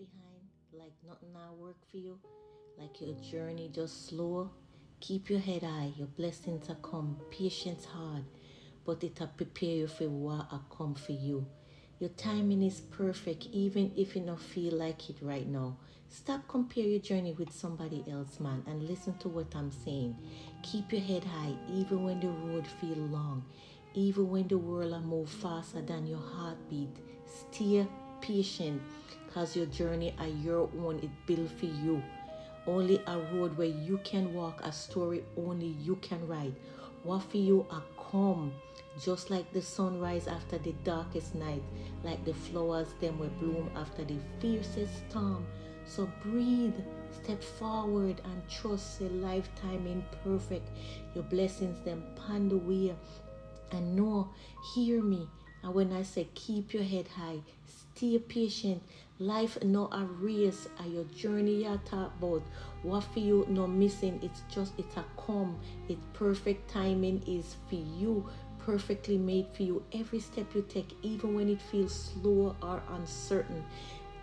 behind, like nothing now work for you, like your journey just slow. Keep your head high, your blessings are come, patience hard, but it'll prepare you for what will come for you. Your timing is perfect, even if you don't feel like it right now. Stop compare your journey with somebody else, man, and listen to what I'm saying. Keep your head high, even when the road feel long, even when the world will move faster than your heartbeat. Stay patient, cause your journey are your own. It built for you. Only a road where you can walk, a story only you can write. What for you are come, just like the sunrise after the darkest night, like the flowers them will bloom after the fiercest storm. So breathe, step forward and trust a lifetime imperfect. Your blessings them pan the way. And know, hear me. And when I say keep your head high, stay patient. Life no a race, and your journey you talk about. What for you no missing, it's just it a come. It's perfect timing is for you, perfectly made for you. Every step you take, even when it feels slow or uncertain,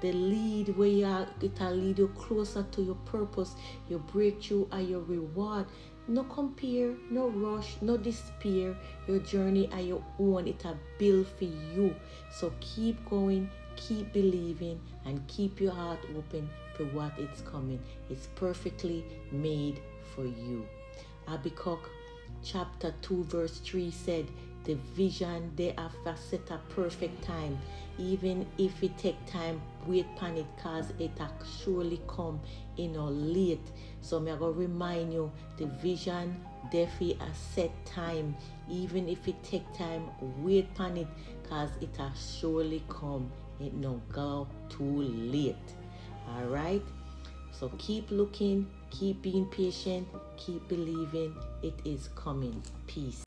the lead where you are, it'll lead you closer to your purpose, your breakthrough, and your reward. No compare, no rush, no despair. Your journey are your own. It'll build for you. So keep going, keep believing, and keep your heart open for what is coming. It's perfectly made for you. Habakkuk chapter 2 verse 3 said, the vision they have set a perfect time. Even if it take time, wait upon it, cause it will surely come in or late. So I'm gonna remind you, the vision definitely a set time. Even if it take time, wait upon it, cause it will surely come. It no go too late. Alright? So keep looking, keep being patient, keep believing. It is coming. Peace.